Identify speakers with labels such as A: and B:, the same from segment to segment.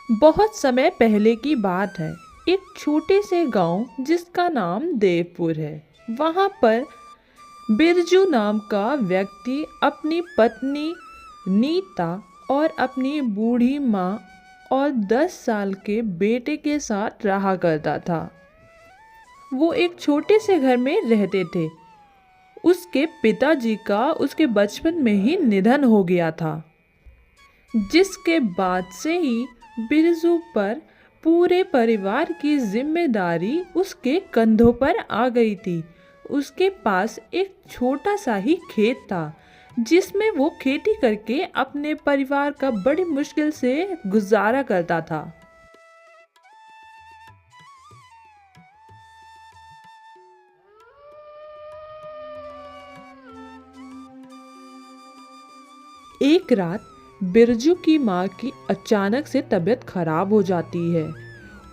A: बहुत समय पहले की बात है। एक छोटे से गांव जिसका नाम देवपुर है। वहां पर बिरजू नाम का व्यक्ति अपनी पत्नी नीता और अपनी बूढ़ी माँ और 10 साल के बेटे के साथ रहा करता था। वो एक छोटे से घर में रहते थे। उसके पिताजी का उसके बचपन में ही निधन हो गया था, जिसके बाद से ही बिरजू पर पूरे परिवार की जिम्मेदारी उसके कंधों पर आ गई थी। उसके पास एक छोटा सा ही खेत था, जिसमें वो खेती करके अपने परिवार का बड़ी मुश्किल से गुजारा करता था। एक रात बिरजू की माँ की अचानक से तबीयत खराब हो जाती है।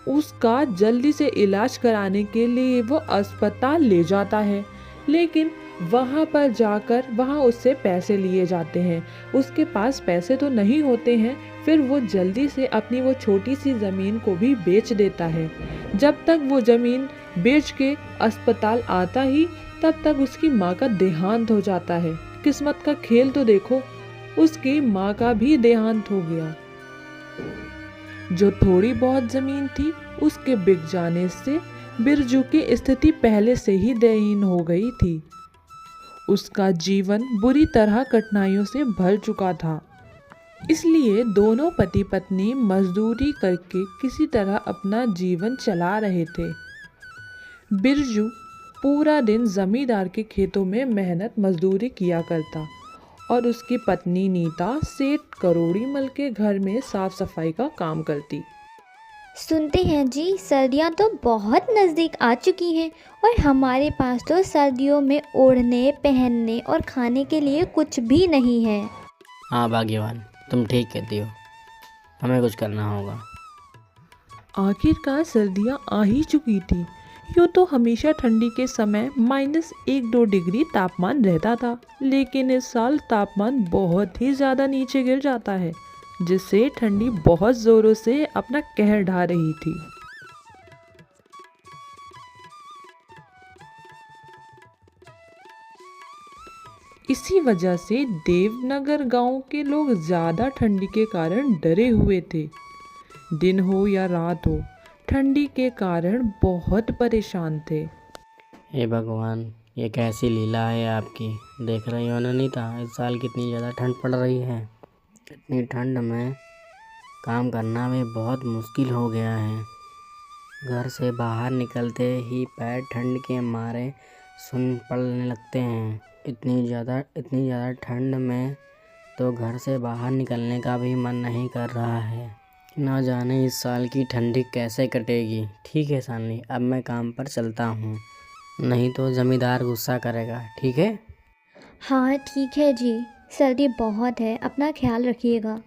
A: उसका जल्दी से इलाज कराने के लिए वो अस्पताल ले जाता है, लेकिन वहाँ पर जाकर वहाँ उससे पैसे लिए जाते हैं। उसके पास पैसे तो नहीं होते हैं। फिर वो जल्दी से अपनी वो छोटी सी ज़मीन को भी बेच देता है। जब तक वो ज़मीन बेच के अस्पताल आता ही, तब तक उसकी माँ का देहांत हो जाता है। किस्मत का खेल तो देखो, उसकी माँ का भी देहांत हो गया। जो थोड़ी बहुत जमीन थी, उसके बिक जाने से बिरजू की स्थिति पहले से ही दयनीय हो गई थी। उसका जीवन बुरी तरह कठिनाइयों से भर चुका था। इसलिए दोनों पति पत्नी मजदूरी करके किसी तरह अपना जीवन चला रहे थे। बिरजू पूरा दिन जमींदार के खेतों में मेहनत मजदूरी किया करता और उसकी पत्नी नीता सेठ करोड़ीमल के घर में साफ सफाई का काम करती।
B: सुनते हैं जी, सर्दियाँ तो बहुत नज़दीक आ चुकी हैं और हमारे पास तो सर्दियों में ओढ़ने, पहनने और खाने के लिए कुछ भी नहीं है।
C: हाँ भाग्यवान, तुम ठीक कहती हो। हमें कुछ करना होगा।
A: आखिरकार सर्दियां आ ही चुकी थी। यूँ तो हमेशा ठंडी के समय -1-2 डिग्री तापमान रहता था, लेकिन इस साल तापमान बहुत ही ज़्यादा नीचे गिर जाता है, जिससे ठंडी बहुत ज़ोरों से अपना कहर ढा रही थी। इसी वजह से देवनगर गांव के लोग ज़्यादा ठंडी के कारण डरे हुए थे। दिन हो या रात हो, ठंडी के कारण बहुत परेशान थे।
C: हे भगवान, ये कैसी लीला है आपकी। देख रही हो ना नीता, इस साल कितनी ज़्यादा ठंड पड़ रही है। इतनी ठंड में काम करना भी बहुत मुश्किल हो गया है। घर से बाहर निकलते ही पैर ठंड के मारे सुन पड़ने लगते हैं। इतनी ज़्यादा ठंड में तो घर से बाहर निकलने का भी मन नहीं कर रहा है। ना जाने इस साल की ठंडी कैसे कटेगी। ठीक है सानवी, अब मैं काम पर चलता हूँ, नहीं तो जमींदार गुस्सा करेगा। ठीक है।
B: हाँ ठीक है जी, सर्दी बहुत है, अपना ख्याल रखिएगा।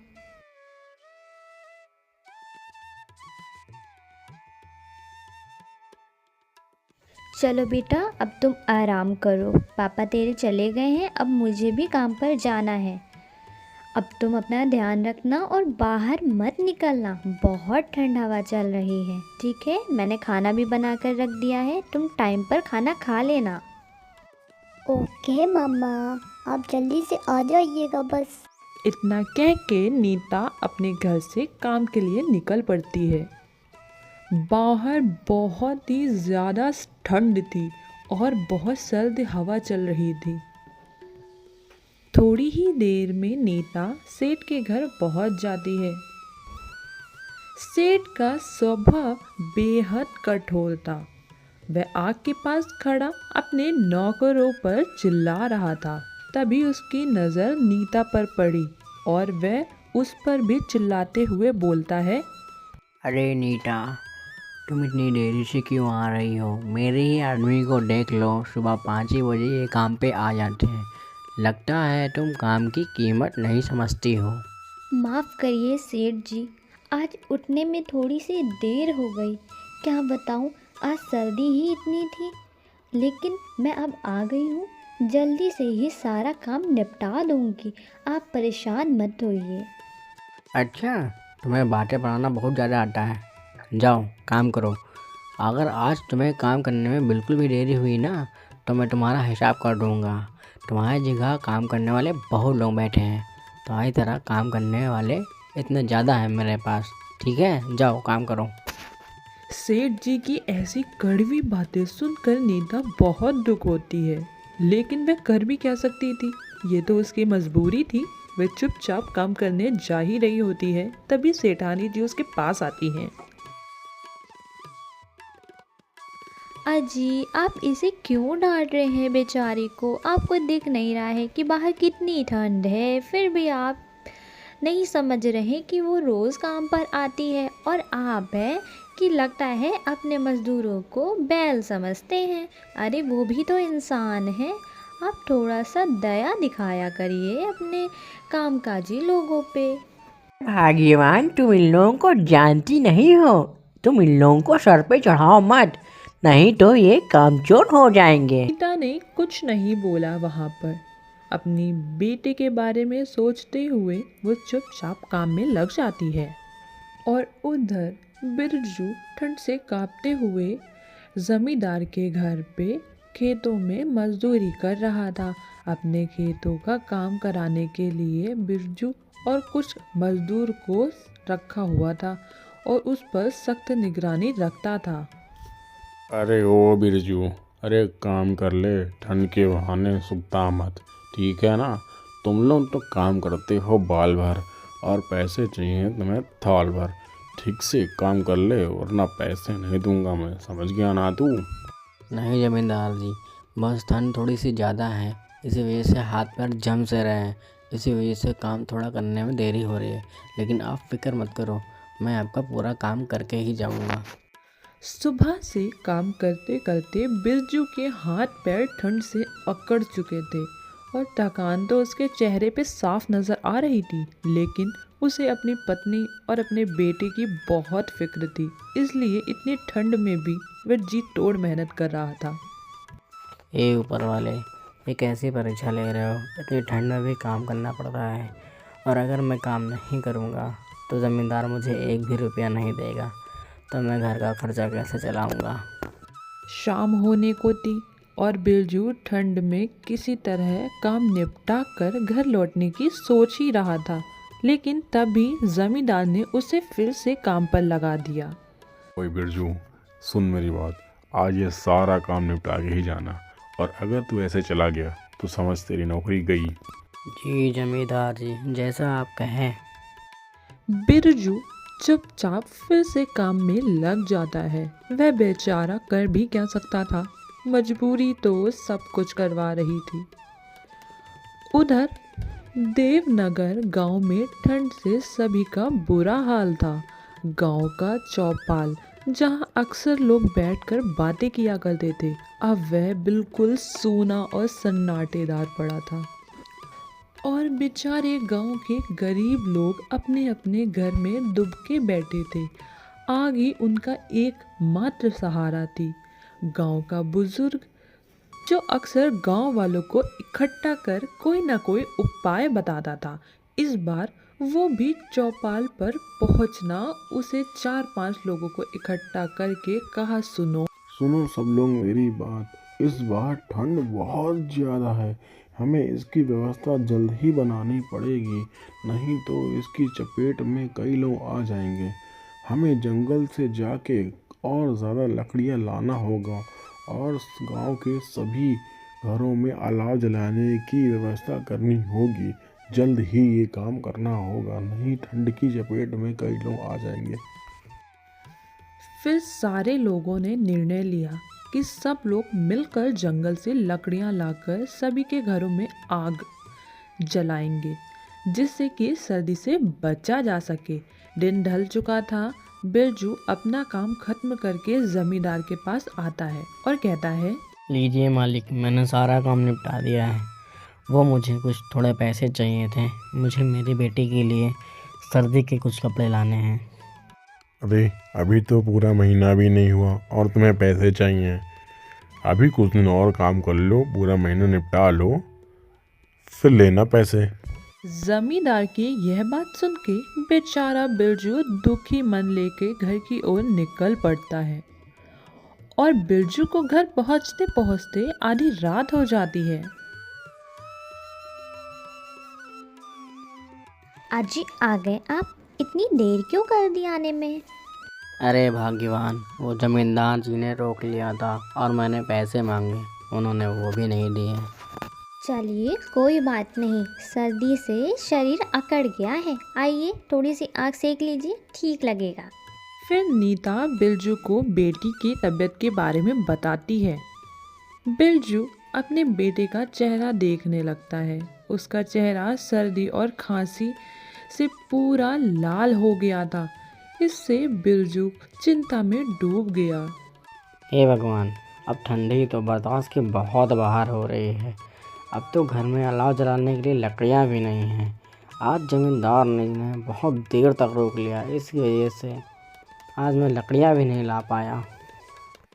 B: चलो बेटा, अब तुम आराम करो। पापा तेरे चले गए हैं, अब मुझे भी काम पर जाना है। अब तुम अपना ध्यान रखना और बाहर मत निकलना, बहुत ठंड हवा चल रही है। ठीक है, मैंने खाना भी बना कर रख दिया है, तुम टाइम पर खाना खा लेना।
D: ओके मम्मा, आप जल्दी से आ जाइएगा बस।
A: इतना कह के नीता अपने घर से काम के लिए निकल पड़ती है। बाहर बहुत ही ज़्यादा ठंड थी और बहुत सर्द हवा चल रही थी। थोड़ी ही देर में नीता सेठ के घर पहुंच जाती है। सेठ का स्वभाव बेहद कठोर था। वह आग के पास खड़ा अपने नौकरों पर चिल्ला रहा था। तभी उसकी नज़र नीता पर पड़ी और वह उस पर भी चिल्लाते हुए बोलता है,
C: अरे नीता, तुम इतनी देरी से क्यों आ रही हो? मेरे ही आदमी को देख लो, सुबह 5 ही बजे ये काम पे आ जाते हैं। लगता है तुम काम की कीमत नहीं समझती हो।
B: माफ़ करिए सेठ जी, आज उठने में थोड़ी सी देर हो गई। क्या बताऊं, आज सर्दी ही इतनी थी, लेकिन मैं अब आ गई हूँ। जल्दी से ही सारा काम निपटा दूंगी, आप परेशान मत होइए।
C: अच्छा, तुम्हें बातें पढ़ाना बहुत ज़्यादा आता है। जाओ काम करो। अगर आज तुम्हें काम करने में बिल्कुल भी देरी हुई ना तो मैं तुम्हारा हिसाब कर दूँगा। तुम्हारी जगह काम करने वाले बहुत लोग बैठे हैं, तुम्हारी तरह काम करने वाले इतने ज़्यादा हैं मेरे पास। ठीक है, जाओ काम करो।
A: सेठ जी की ऐसी कड़वी बातें सुनकर नीता बहुत दुख होती है, लेकिन वह कर भी क्या सकती थी, ये तो उसकी मजबूरी थी। वह चुपचाप काम करने जा ही रही होती है, तभी सेठानी जी उसके पास आती हैं।
B: अजी, आप इसे क्यों डांट रहे हैं बेचारी को? आपको दिख नहीं रहा है कि बाहर कितनी ठंड है? फिर भी आप नहीं समझ रहे कि वो रोज़ काम पर आती है और आप है कि लगता है अपने मज़दूरों को बैल समझते हैं। अरे वो भी तो इंसान है। आप थोड़ा सा दया दिखाया करिए अपने कामकाजी लोगों पे।
E: भाग्यवान, तुम इन लोगों को जानती नहीं हो। तुम इन लोगों को सर पे चढ़ाओ मत, नहीं तो ये कामचोर हो जाएंगे।
A: नीता ने कुछ नहीं बोला वहाँ पर। अपनी बेटे के बारे में सोचते हुए वो चुपचाप काम में लग जाती है। और उधर बिरजू ठंड से कांपते हुए जमींदार के घर पे खेतों में मजदूरी कर रहा था। अपने खेतों का काम कराने के लिए बिरजू और कुछ मजदूर को रखा हुआ था और उस पर सख्त निगरानी रखता था।
F: अरे ओ बिरजू, अरे काम कर ले, ठंड के बहाने सूखता मत, ठीक है ना। तुम लोग तो काम करते हो बाल भर और पैसे चाहिए तुम्हें थाल भर। ठीक से काम कर ले वरना पैसे नहीं दूंगा मैं, समझ गया ना तू।
C: नहीं जमींदार जी, बस ठंड थोड़ी सी ज़्यादा है, इसी वजह से हाथ पैर जम से रहे हैं, इसी वजह से काम थोड़ा करने में देरी हो रही है। लेकिन आप फिक्र मत करो, मैं आपका पूरा काम करके ही जाऊंगा।
A: सुबह से काम करते करते बिरजू के हाथ पैर ठंड से अकड़ चुके थे और थकान तो उसके चेहरे पे साफ नजर आ रही थी। लेकिन उसे अपनी पत्नी और अपने बेटे की बहुत फिक्र थी, इसलिए इतनी ठंड में भी वह जी तोड़ मेहनत कर रहा था।
C: ए ऊपर वाले, ये कैसी परीक्षा ले रहे हो? इतनी ठंड में भी काम करना पड़ रहा है, और अगर मैं काम नहीं करूँगा तो ज़मींदार मुझे एक भी रुपया नहीं देगा, तो मैं घर का खर्चा कैसे चलाऊँगा?
A: शाम होने को थी और बिरजू ठंड में किसी तरह काम निपटा कर घर लौटने की सोच ही रहा था, लेकिन तभी जमींदार ने उसे फिर से काम पर लगा दिया।
F: ओए बिरजू, सुन मेरी बात, आज ये सारा काम निपटा के ही जाना, और अगर तू ऐसे चला गया तो समझ तेरी नौकरी गई।
C: जी जमींदार जी, जैसा आप कहें।
A: बिरजू चुपचाप फिर से काम में लग जाता है। वह बेचारा कर भी क्या सकता था, मजबूरी तो सब कुछ करवा रही थी। उधर देवनगर गांव में ठंड से सभी का बुरा हाल था। गांव का चौपाल, जहां अक्सर लोग बैठकर बातें किया करते थे, अब वह बिल्कुल सूना और सन्नाटेदार पड़ा था। और बेचारे गांव के गरीब लोग अपने अपने घर में दुबके बैठे थे। आग ही उनका एकमात्र सहारा थी। गांव का बुजुर्ग, जो अक्सर गांव वालों को इकट्ठा कर कोई ना कोई उपाय बताता था, इस बार वो भी चौपाल पर पहुंचना उसे 4-5 लोगों को इकट्ठा करके कहा, सुनो
F: सब लोग मेरी बात, इस बार ठंड बहुत ज़्यादा है, हमें इसकी व्यवस्था जल्द ही बनानी पड़ेगी, नहीं तो इसकी चपेट में कई लोग आ जाएंगे। हमें जंगल से जाके और ज़्यादा लकड़ियाँ लाना होगा और गांव के सभी घरों में अलाव जलाने की व्यवस्था करनी होगी। जल्द ही ये काम करना होगा, नहीं ठंड की चपेट में कई लोग आ जाएंगे।
A: फिर सारे लोगों ने निर्णय लिया कि सब लोग मिलकर जंगल से लकड़ियां लाकर सभी के घरों में आग जलाएंगे, जिससे कि सर्दी से बचा जा सके। दिन ढल चुका था। बिरजू अपना काम खत्म करके जमींदार के पास आता है और कहता है,
C: लीजिए मालिक, मैंने सारा काम निपटा दिया है। वो मुझे कुछ थोड़े पैसे चाहिए थे, मुझे मेरी बेटी के लिए सर्दी के कुछ कपड़े लाने हैं।
F: अरे अभी तो पूरा महीना भी नहीं हुआ और तुम्हें पैसे चाहिए? अभी कुछ दिन और काम कर लो, पूरा महीना निपटा लो, फिर लेना पैसे।
A: जमींदार की यह बात सुन के बेचारा बिरजू दुखी मन लेके घर की ओर निकल पड़ता है और बिरजू को घर पहुंचते पहुंचते आधी रात हो जाती है।
B: अजी आ गए आप? इतनी देर क्यों कर दी आने में?
C: अरे भाग्यवान, वो जमींदार जी ने रोक लिया था और मैंने पैसे मांगे, उन्होंने वो भी नहीं दिए।
B: चलिए कोई बात नहीं, सर्दी से शरीर अकड़ गया है, आइए थोड़ी सी आग सेक लीजिए, ठीक लगेगा।
A: फिर नीता बिरजू को बेटी की तबीयत के बारे में बताती है। बिरजू अपने बेटे का चेहरा देखने लगता है। उसका चेहरा सर्दी और खांसी से पूरा लाल हो गया था। इससे बिरजू चिंता में डूब गया।
C: हे भगवान, अब ठंडी तो बर्दाश्त के बहुत बाहर हो रही है। अब तो घर में अलाव जलाने के लिए लकड़ियाँ भी नहीं हैं। आज जमींदार ने बहुत देर तक रोक लिया, इसकी वजह से आज मैं लकड़ियाँ भी नहीं ला पाया।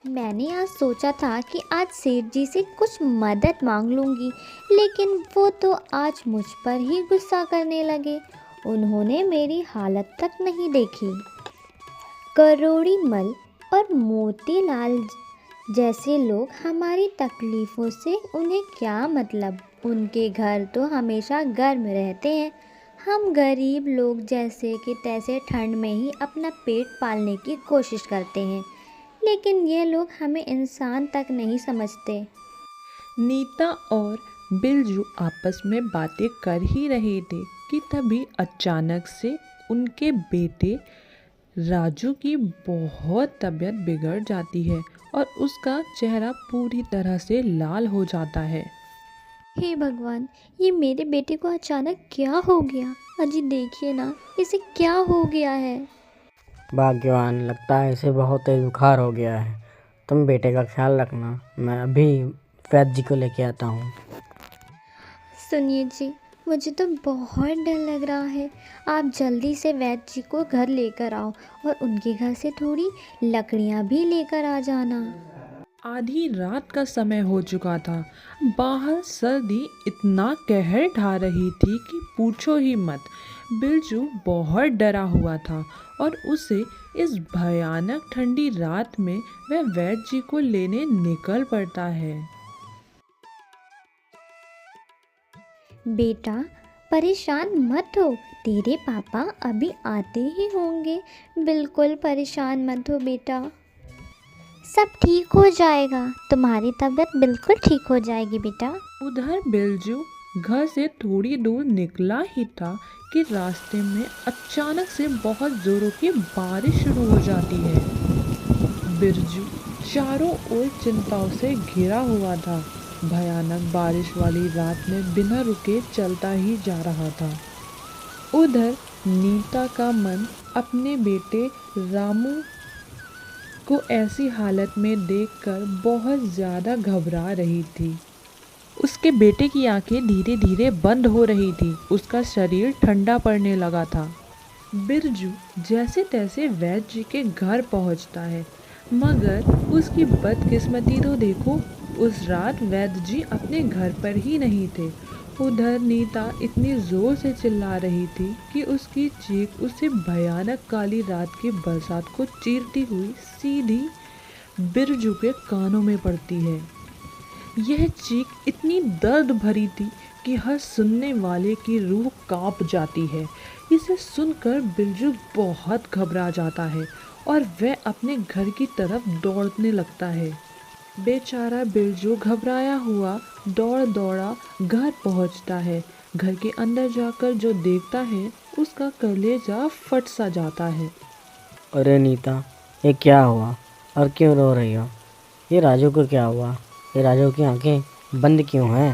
B: मैंने आज सोचा था कि आज सेठ जी से कुछ मदद मांग लूँगी, लेकिन वो तो आज मुझ पर ही गुस्सा करने लगे। उन्होंने मेरी हालत तक नहीं देखी। करोड़ी मल और मोतीलाल जैसे लोग हमारी तकलीफ़ों से उन्हें क्या मतलब, उनके घर तो हमेशा गर्म रहते हैं। हम गरीब लोग जैसे कि तैसे ठंड में ही अपना पेट पालने की कोशिश करते हैं, लेकिन ये लोग हमें इंसान तक नहीं समझते।
A: नीता और बिरजू आपस में बातें कर ही रहे थे कि तभी अचानक से उनके बेटे राजू की बहुत तबीयत बिगड़ जाती है और उसका चेहरा पूरी तरह से लाल हो जाता है।
B: हे भगवान, ये मेरे बेटे को अचानक क्या हो गया? अजी देखिए ना, इसे क्या हो गया है?
C: भाग्यवान, लगता है इसे बहुत तेज बुखार हो गया है। तुम बेटे का ख्याल रखना, मैं अभी वैद्य जी को लेके आता हूँ।
B: सुनिए जी, मुझे तो बहुत डर लग रहा है। आप जल्दी से वैद्य जी को घर लेकर आओ और उनके घर से थोड़ी लकड़ियाँ भी लेकर आ जाना।
A: आधी रात का समय हो चुका था। बाहर सर्दी इतना कहर ढा रही थी कि पूछो ही मत। बिरजू बहुत डरा हुआ था और उसे इस भयानक ठंडी रात में वह वैद्य जी को लेने निकल पड़ता है।
B: बेटा परेशान मत हो, तेरे पापा अभी आते ही होंगे। बिल्कुल परेशान मत हो बेटा, सब ठीक हो जाएगा, तुम्हारी तबीयत बिल्कुल ठीक हो जाएगी बेटा।
A: उधर बिरजू घर से थोड़ी दूर निकला ही था कि रास्ते में अचानक से बहुत जोरों की बारिश शुरू हो जाती है। बिरजू चारों ओर चिंताओं से घिरा हुआ था। भयानक बारिश वाली रात में बिना रुके चलता ही जा रहा था। उधर नीता का मन अपने बेटे रामू को ऐसी हालत में देखकर बहुत ज़्यादा घबरा रही थी। उसके बेटे की आंखें धीरे धीरे बंद हो रही थी। उसका शरीर ठंडा पड़ने लगा था। बिरजू जैसे तैसे वैद्य जी के घर पहुंचता है, मगर उसकी बदकिस्मती तो देखो, उस रात वैद्य जी अपने घर पर ही नहीं थे। उधर नीता इतनी ज़ोर से चिल्ला रही थी कि उसकी चीख उसे भयानक काली रात की बरसात को चीरती हुई सीधी बिरजू के कानों में पड़ती है। यह चीख इतनी दर्द भरी थी कि हर सुनने वाले की रूह कांप जाती है। इसे सुनकर बिरजू बहुत घबरा जाता है और वह अपने घर की तरफ दौड़ने लगता है। बेचारा बिरजू घबराया हुआ दौड़ा घर पहुंचता है। घर के अंदर जाकर जो देखता है उसका कलेजा फट सा जाता है।
C: अरे नीता, ये क्या हुआ और क्यों रो रही हो? ये राजू को क्या हुआ? ये राजू की आंखें बंद क्यों हैं?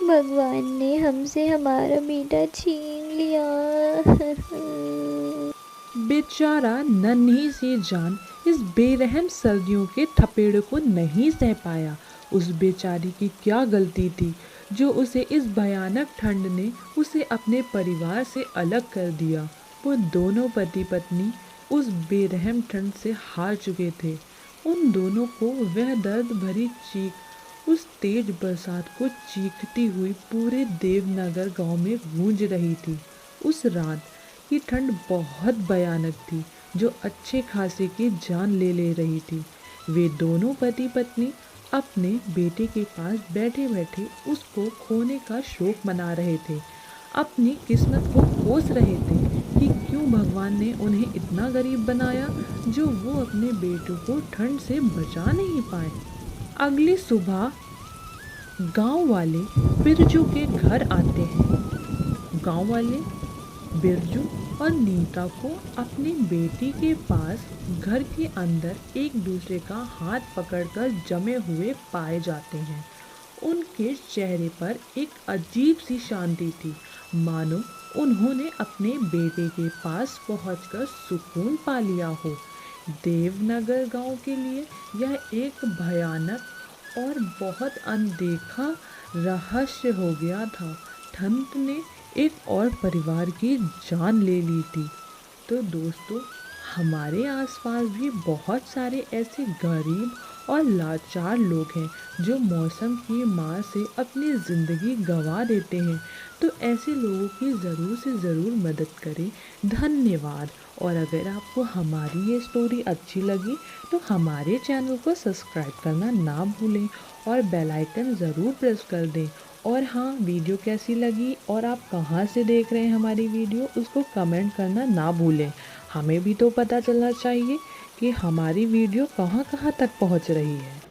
B: भगवान ने हमसे हमारा बेटा छीन लिया।
A: बेचारा नन्ही सी जान इस बेरहम सर्दियों के थपेड़े को नहीं सह पाया। उस बेचारी की क्या गलती थी जो उसे इस भयानक ठंड ने उसे अपने परिवार से अलग कर दिया। वो दोनों पति पत्नी उस बेरहम ठंड से हार चुके थे। उन दोनों को वह दर्द भरी चीख उस तेज बरसात को चीखती हुई पूरे देवनगर गांव में गूंज रही थी। उस रात की ठंड बहुत भयानक थी, जो अच्छे खासे की जान ले रही थी। वे दोनों पति पत्नी अपने बेटे के पास बैठे बैठे उसको खोने का शोक मना रहे थे। अपनी किस्मत को कोस रहे थे कि क्यों भगवान ने उन्हें इतना गरीब बनाया जो वो अपने बेटों को ठंड से बचा नहीं पाए। अगली सुबह गांव वाले बिरजू के घर आते हैं। गांव वाले बिरजू और नीता को अपनी बेटी के पास घर के अंदर एक दूसरे का हाथ पकड़कर जमे हुए पाए जाते हैं। उनके चेहरे पर एक अजीब सी शांति थी, मानो उन्होंने अपने बेटे के पास पहुंचकर सुकून पा लिया हो। देवनगर गांव के लिए यह एक भयानक और बहुत अनदेखा रहस्य हो गया था। ठंड ने एक और परिवार की जान ले ली थी। तो दोस्तों, हमारे आसपास भी बहुत सारे ऐसे गरीब और लाचार लोग हैं जो मौसम की मार से अपनी ज़िंदगी गंवा देते हैं। तो ऐसे लोगों की ज़रूर से ज़रूर मदद करें। धन्यवाद। और अगर आपको हमारी ये स्टोरी अच्छी लगी तो हमारे चैनल को सब्सक्राइब करना ना भूलें और बेल आइकन ज़रूर प्रेस कर दें। और हाँ, वीडियो कैसी लगी और आप कहाँ से देख रहे हैं हमारी वीडियो, उसको कमेंट करना ना भूलें। हमें भी तो पता चलना चाहिए कि हमारी वीडियो कहाँ कहाँ तक पहुँच रही है।